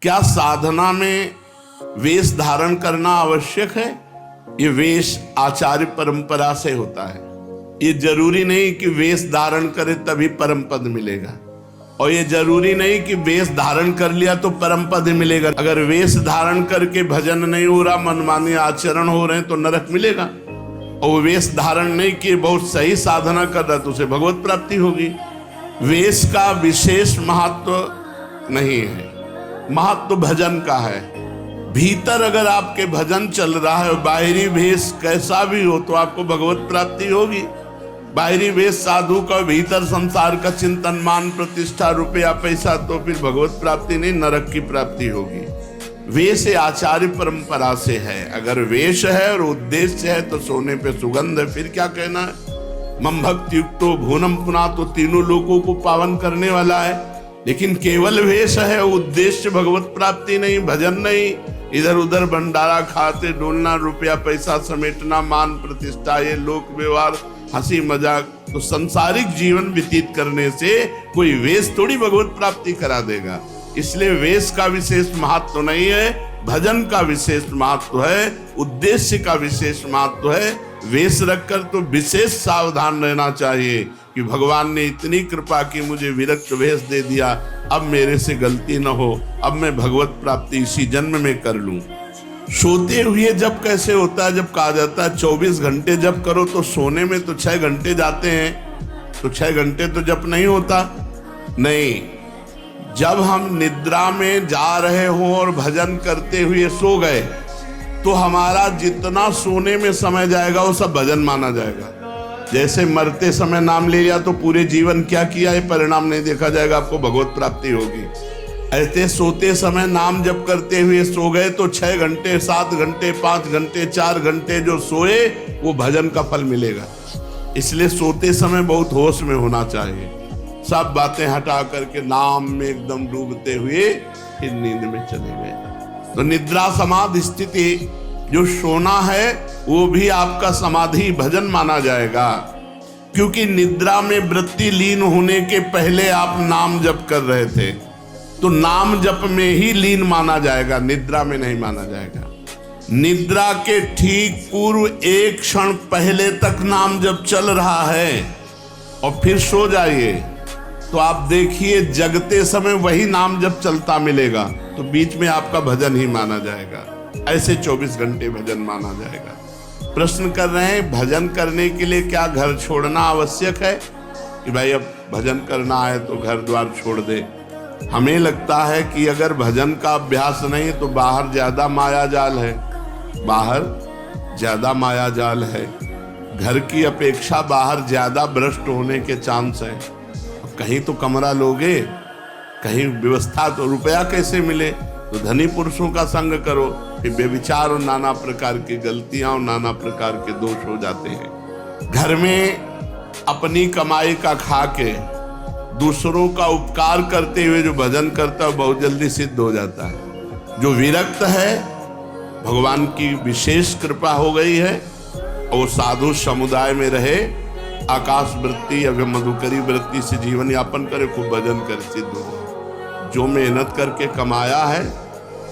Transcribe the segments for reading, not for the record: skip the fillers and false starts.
क्या साधना में वेश धारण करना आवश्यक है? ये वेश आचार्य परंपरा से होता है। ये जरूरी नहीं कि वेश धारण करे तभी परम पद मिलेगा, और ये जरूरी नहीं कि वेश धारण कर लिया तो परम पद मिलेगा। अगर वेश धारण करके भजन नहीं हो रहा, मनमानी आचरण हो रहे हैं, तो नरक मिलेगा। और वेश धारण नहीं किए, बहुत सही साधना कर रहा, तो उसे भगवत प्राप्ति होगी। वेश का विशेष महत्व नहीं है, महत्व भजन का है। भीतर अगर आपके भजन चल रहा है, बाहरी वेश कैसा भी हो, तो आपको भगवत प्राप्ति होगी। बाहरी वेश साधु का, भीतर संसार का चिंतन, मान प्रतिष्ठा, रुपया पैसा, तो फिर भगवत प्राप्ति नहीं, नरक की प्राप्ति होगी। वेश आचार्य परंपरा से है। अगर वेश है और उद्देश्य है तो सोने पे सुगंध है, फिर क्या कहना है। मम भक्ति युक्तो भुवनम पुना, तो तीनों लोगों को पावन करने वाला है। लेकिन केवल वेश है, उद्देश्य भगवत प्राप्ति नहीं, भजन नहीं, इधर उधर भंडारा खाते डोलना, रुपया पैसा समेटना, मान प्रतिष्ठा, ये लोक व्यवहार, हंसी मजाक, तो संसारिक जीवन व्यतीत करने से कोई वेश थोड़ी भगवत प्राप्ति करा देगा। इसलिए वेश का विशेष महत्व नहीं है, भजन का विशेष महत्व है, उद्देश्य का विशेष महत्व है। वेश रखकर तो विशेष सावधान रहना चाहिए कि भगवान ने इतनी कृपा की, मुझे विरक्त वेश दे दिया, अब मेरे से गलती न हो, अब मैं भगवत प्राप्ति इसी जन्म में कर लूं। सोते हुए जब कैसे होता है? जब कहा जाता है 24 घंटे जप करो, तो सोने में तो 6 घंटे जाते हैं, तो 6 घंटे तो जप नहीं होता। नहीं, जब हम निद्रा में जा रहे हों और भजन करते हुए सो गए, तो हमारा जितना सोने में समय जाएगा वो सब भजन माना जाएगा। जैसे मरते समय नाम ले लिया तो पूरे जीवन क्या किया ये परिणाम नहीं देखा जाएगा, आपको भगवत प्राप्ति होगी। ऐसे सोते समय नाम जप करते हुए सो गए तो 6 घंटे, 7 घंटे, 5 घंटे, 4 घंटे जो सोए वो भजन का फल मिलेगा। इसलिए सोते समय बहुत होश में होना चाहिए, सब बातें हटा करके नाम में एकदम डूबते हुए फिर नींद में चले गए। तो निद्रा समाधि स्थिति, जो सोना है वो भी आपका समाधि भजन माना जाएगा, क्योंकि निद्रा में वृत्ति लीन होने के पहले आप नाम जप कर रहे थे, तो नाम जप में ही लीन माना जाएगा, निद्रा में नहीं माना जाएगा। निद्रा के ठीक पूर्व एक क्षण पहले तक नाम जप चल रहा है और फिर सो जाइए, तो आप देखिए जगते समय वही नाम जब चलता मिलेगा, तो बीच में आपका भजन ही माना जाएगा। ऐसे 24 घंटे भजन माना जाएगा। प्रश्न कर रहे हैं, भजन करने के लिए क्या घर छोड़ना आवश्यक है? कि भाई अब भजन करना है तो घर द्वार छोड़ दे। हमें लगता है कि अगर भजन का अभ्यास नहीं तो बाहर ज्यादा माया जाल है, बाहर ज्यादा माया जाल है, घर की अपेक्षा बाहर ज्यादा भ्रष्ट होने के चांस है। कहीं तो कमरा लोगे, कहीं व्यवस्था, तो रुपया कैसे मिले? तो धनी पुरुषों का संग करो, फिर बेविचार और नाना प्रकार की गलतियां और नाना प्रकार के दोष हो जाते हैं। घर में अपनी कमाई का खा के दूसरों का उपकार करते हुए जो भजन करता है बहुत जल्दी सिद्ध हो जाता है। जो विरक्त है, भगवान की विशेष कृपा हो गई है और वो साधु समुदाय में रहे, आकाश वृत्ति या मधुकरी वृत्ति से जीवन यापन करे, खूब भजन कर सिद्ध हो। जो मेहनत करके कमाया है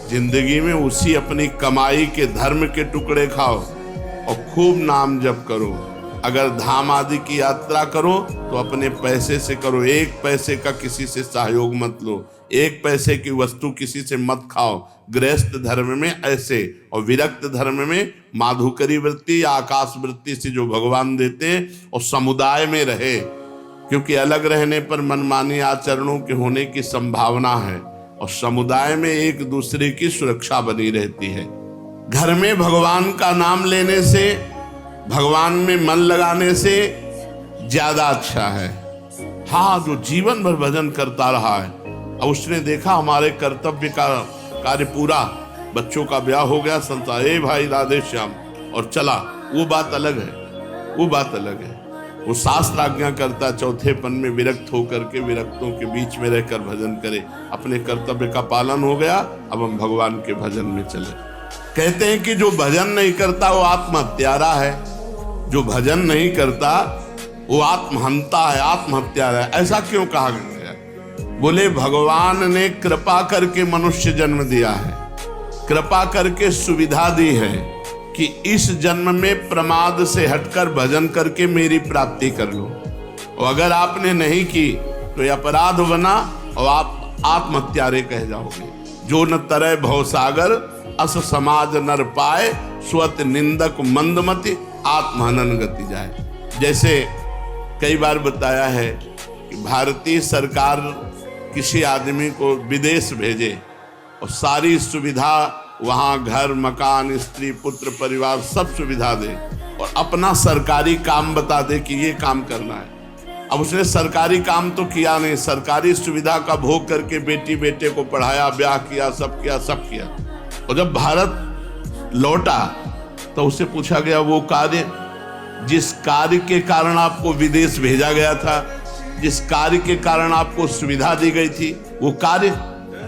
जिंदगी में, उसी अपनी कमाई के धर्म के टुकड़े खाओ और खूब नाम जप करो। अगर धाम आदि की यात्रा करो तो अपने पैसे से करो, 1 पैसे का किसी से सहयोग मत लो, 1 पैसे की वस्तु किसी से मत खाओ। गृहस्थ धर्म में ऐसे, और विरक्त धर्म में माधुकरी वृत्ति या आकाश वृत्ति से जो भगवान देते हैं, और समुदाय में रहे, क्योंकि अलग रहने पर मनमानी आचरणों के होने की संभावना है, और समुदाय में एक दूसरे की सुरक्षा बनी रहती है। घर में भगवान का नाम लेने से, भगवान में मन लगाने से ज्यादा अच्छा है। हाँ, जो जीवन भर भजन करता रहा है और उसने देखा हमारे कर्तव्य का कार्य पूरा, बच्चों का ब्याह हो गया, संसार, ए भाई राधे श्याम, और चला, वो बात अलग है, वो बात अलग है। वो शास्त्र आज्ञा करता चौथेपन में विरक्त होकर के विरक्तों के बीच में रहकर भजन करे। अपने कर्तव्य का पालन हो गया, अब हम भगवान के भजन में चले। कहते हैं कि जो भजन नहीं करता वो आत्महत्यारा है, जो भजन नहीं करता वो आत्महंता है, आत्महत्यारा है। ऐसा क्यों कहा गया? बोले भगवान ने कृपा करके मनुष्य जन्म दिया है, कृपा करके सुविधा दी है कि इस जन्म में प्रमाद से हटकर भजन करके मेरी प्राप्ति कर लो। और अगर आपने नहीं की तो ये अपराध बना और आप आत्महत्यारे कह जाओगे। जो न तरय भवसागर अस समाज नर पाए, स्वत निंदक मंदमति आत्महनन गति जाए। जैसे कई बार बताया है कि भारतीय सरकार किसी आदमी को विदेश भेजे और सारी सुविधा वहाँ घर मकान स्त्री पुत्र परिवार सब सुविधा दे और अपना सरकारी काम बता दे कि ये काम करना है। अब उसने सरकारी काम तो किया नहीं, सरकारी सुविधा का भोग करके बेटी बेटे को पढ़ाया, ब्याह किया, सब किया। और जब भारत लौटा तो उससे पूछा गया वो कार्य जिस कार्य के कारण आपको विदेश भेजा गया था, जिस कार्य के कारण आपको सुविधा दी गई थी, वो कार्य,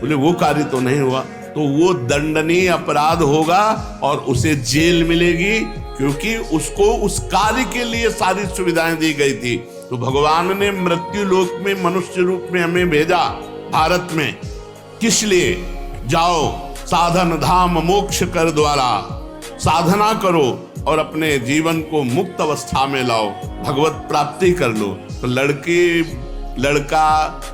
बोले वो कार्य तो नहीं हुआ, तो वो दंडनीय अपराध होगा और उसे जेल मिलेगी, क्योंकि उसको उस कार्य के लिए सारी सुविधाएं दी गई थी। तो भगवान ने मृत्यु लोक में मनुष्य रूप में हमें भेजा भारत में, किस लिए? जाओ साधन धाम मोक्ष कर द्वारा, साधना करो और अपने जीवन को मुक्त अवस्था में लाओ, भगवत प्राप्ति कर लो। तो लड़का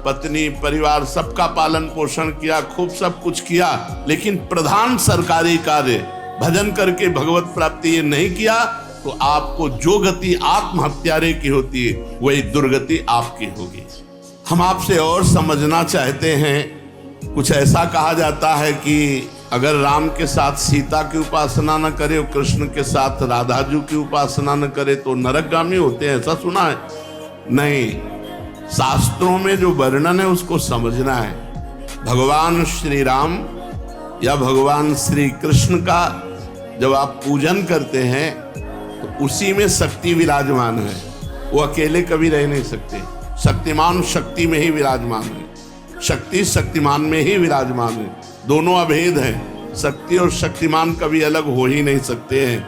पत्नी परिवार सबका पालन पोषण किया, खूब सब कुछ किया, लेकिन प्रधान सरकारी कार्य भजन करके भगवत प्राप्ति ये नहीं किया तो आपको जो गति आत्महत्यारे की होती है वही दुर्गति आपकी होगी। हम आपसे और समझना चाहते हैं। कुछ ऐसा कहा जाता है कि अगर राम के साथ सीता की उपासना न करे और कृष्ण के साथ राधाजू की उपासना न करे तो नरकगामी होते हैं, ऐसा सुना है? नहीं, शास्त्रों में जो वर्णन है उसको समझना है। भगवान श्री राम या भगवान श्री कृष्ण का जब आप पूजन करते हैं तो उसी में शक्ति विराजमान है, वो अकेले कभी रह नहीं सकते। शक्तिमान शक्ति में ही विराजमान है, शक्ति शक्तिमान में ही विराजमान है, दोनों अभेद हैं। शक्ति और शक्तिमान कभी अलग हो ही नहीं सकते हैं।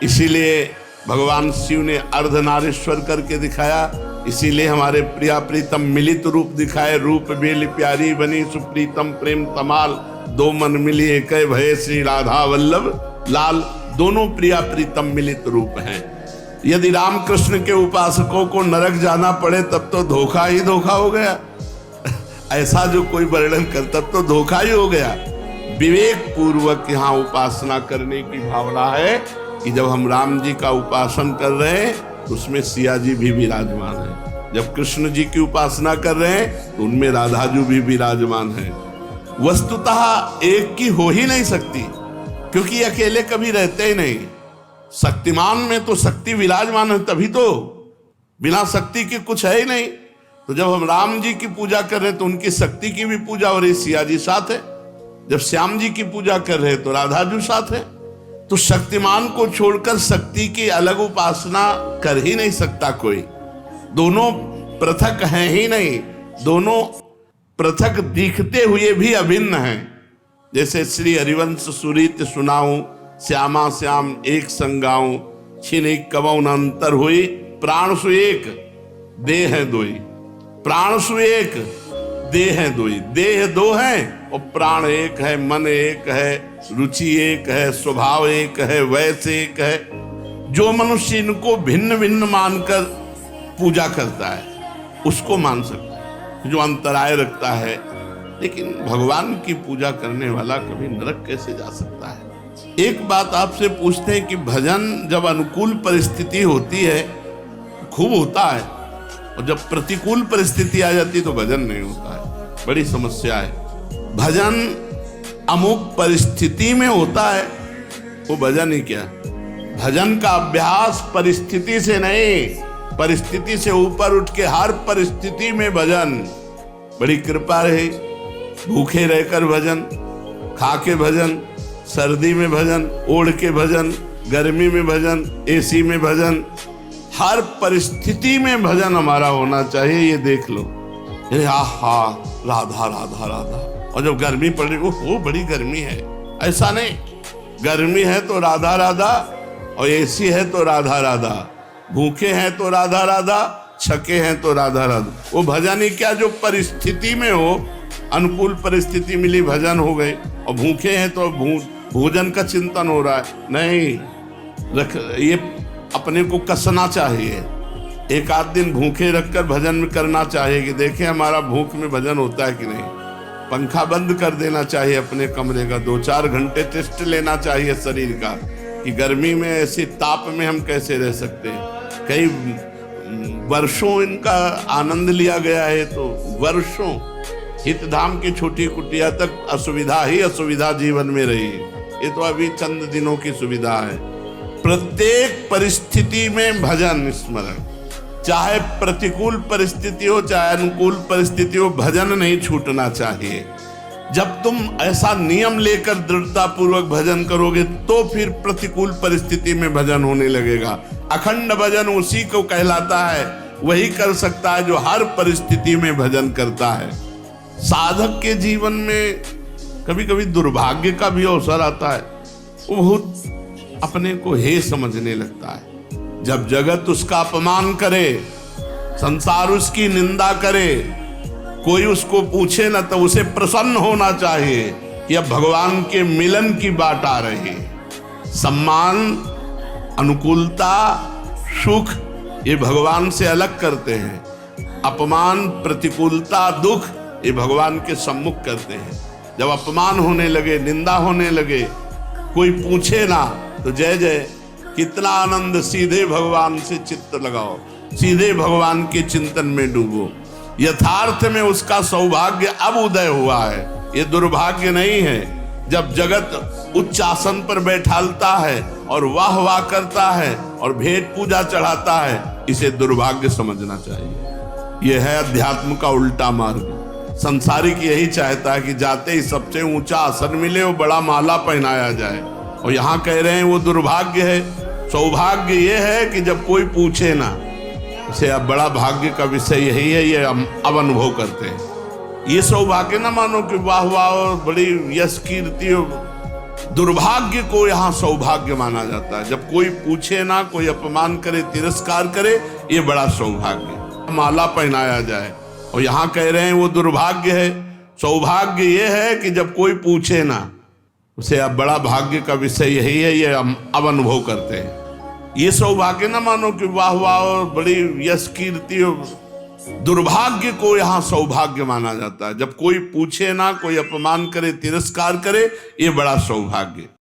इसीलिए भगवान शिव ने अर्धनारीश्वर करके दिखाया, इसीलिए हमारे प्रिया प्रीतम मिलित रूप दिखाए। रूप बेल प्यारी बनी सुप्रीतम प्रेम तमाल, दो मन मिली एक भय श्री राधा वल्लभ लाल। दोनों प्रिया प्रीतम मिलित रूप हैं। यदि राम कृष्ण के उपासकों को नरक जाना पड़े तब तो धोखा ही धोखा हो गया। ऐसा जो कोई वर्णन कर तब तो धोखा ही हो गया। विवेक पूर्वक यहाँ उपासना करने की भावना है कि जब हम राम जी का उपासन कर रहे हैं तो उसमें सिया जी भी विराजमान है, जब कृष्ण जी की उपासना कर रहे हैं तो उनमें राधाजू भी विराजमान है। वस्तुतः एक की हो ही नहीं सकती, क्योंकि अकेले कभी रहते ही नहीं। शक्तिमान में तो शक्ति विराजमान है, तभी तो, बिना शक्ति के कुछ है ही नहीं। तो जब हम राम जी की पूजा कर रहे हैं तो उनकी शक्ति की भी पूजा हो रही, सिया जी साथ है। जब श्याम जी की पूजा कर रहे हैं तो राधाजू साथ है। तो शक्तिमान को छोड़कर शक्ति की अलग उपासना कर ही नहीं सकता कोई। दोनों पृथक हैं ही नहीं, दोनों पृथक दिखते हुए भी अभिन्न हैं। जैसे श्री हरिवंश सुरीत सुनाऊं, श्यामा श्याम एक संगाऊं, छिन कबौ न अंतर हुई, प्राण सु एक देह है दोई। प्राण सु एक देह है दोई, देह दो है और प्राण एक है, मन एक है, रुचि एक है, स्वभाव एक है, वैसे एक है। जो मनुष्य इनको भिन्न भिन्न मानकर पूजा करता है उसको मान सकता है, जो अंतराय रखता है। लेकिन भगवान की पूजा करने वाला कभी नरक कैसे जा सकता है? एक बात आपसे पूछते हैं कि भजन जब अनुकूल परिस्थिति होती है खूब होता है, और जब प्रतिकूल परिस्थिति आ जाती तो भजन नहीं होता है। बड़ी समस्या है। भजन अमुक परिस्थिति में होता है, वो भजन ही क्या। भजन का अभ्यास परिस्थिति से नहीं, परिस्थिति से ऊपर उठ के हर परिस्थिति में भजन। बड़ी कृपा रही, भूखे रहकर भजन, खा के भजन, सर्दी में भजन, ओढ़ के भजन, गर्मी में भजन, एसी में भजन, हर परिस्थिति में भजन हमारा होना चाहिए। ये देख लो, आहा राधा राधा राधा। और जब गर्मी पड़ रही, ओह बड़ी गर्मी है, ऐसा नहीं। गर्मी है तो राधा राधा, और एसी है तो राधा राधा, भूखे हैं तो राधा राधा, छके हैं तो राधा राधा। वो भजन ही क्या जो परिस्थिति में हो, अनुकूल परिस्थिति मिली भजन हो गए, और भूखे हैं तो भोजन का चिंतन हो रहा है, नहीं ये अपने को कसना चाहिए। एक आध दिन भूखे रखकर भजन में करना चाहिए कि देखें हमारा भूख में भजन होता है कि नहीं। पंखा बंद कर देना चाहिए अपने कमरे का, 2-4 घंटे टेस्ट लेना चाहिए शरीर का कि गर्मी में ऐसे ताप में हम कैसे रह सकते हैं। कई वर्षों इनका आनंद लिया गया है, तो वर्षों हितधाम की छोटी कुटिया तक असुविधा ही असुविधा जीवन में रही है। ये तो अभी चंद दिनों की सुविधा है। प्रत्येक परिस्थिति में भजन स्मरण, चाहे प्रतिकूल परिस्थिति हो चाहे अनुकूल परिस्थिति हो, भजन नहीं छूटना चाहिए। जब तुम ऐसा नियम लेकर दृढ़ता पूर्वक भजन करोगे तो फिर प्रतिकूल परिस्थिति में भजन होने लगेगा। अखंड भजन उसी को कहलाता है, वही कर सकता है जो हर परिस्थिति में भजन करता है। साधक के जीवन में कभी कभी दुर्भाग्य का भी अवसर आता है, वो बहुत अपने को हे समझने लगता है। जब जगत उसका अपमान करे, संसार उसकी निंदा करे, कोई उसको पूछे ना, तो उसे प्रसन्न होना चाहिए कि अब भगवान के मिलन की बात आ रही है। सम्मान, अनुकूलता, सुख ये भगवान से अलग करते हैं। अपमान, प्रतिकूलता, दुख ये भगवान के सम्मुख करते हैं। जब अपमान होने लगे, निंदा होने लगे, कोई पूछे ना, तो जय जय, कितना आनंद, सीधे भगवान से चित्त लगाओ, सीधे भगवान के चिंतन में डूबो। यथार्थ में उसका सौभाग्य अब उदय हुआ है, ये दुर्भाग्य नहीं है। जब जगत उच्च आसन पर बैठालता है और वाह वाह करता है और भेंट पूजा चढ़ाता है, इसे दुर्भाग्य समझना चाहिए। यह है अध्यात्म का उल्टा मार्ग। संसारिक यही चाहता है कि जाते ही सबसे ऊंचा आसन मिले और बड़ा माला पहनाया जाए, और यहाँ कह रहे हैं वो दुर्भाग्य है। सौभाग्य ये है कि जब कोई पूछे ना, उसे अब बड़ा भाग्य का विषय यही है, ये अब अनुभव करते हैं। ये सौभाग्य ना मानो कि वाह वाह और बड़ी यश कीर्ति, दुर्भाग्य को यहाँ सौभाग्य माना जाता है। जब कोई पूछे ना, कोई अपमान करे, तिरस्कार करे, ये बड़ा सौभाग्य। माला पहनाया जाए, और यहाँ कह रहे हैं वो दुर्भाग्य है। सौभाग्य ये है कि जब कोई पूछे ना, उसे अब बड़ा भाग्य का विषय यही है, ये अब अनुभव करते हैं। ये सौभाग्य ना मानो कि वाह वाह और बड़ी यश कीर्ति, दुर्भाग्य को यहाँ सौभाग्य माना जाता है। जब कोई पूछे ना, कोई अपमान करे, तिरस्कार करे, ये बड़ा सौभाग्य।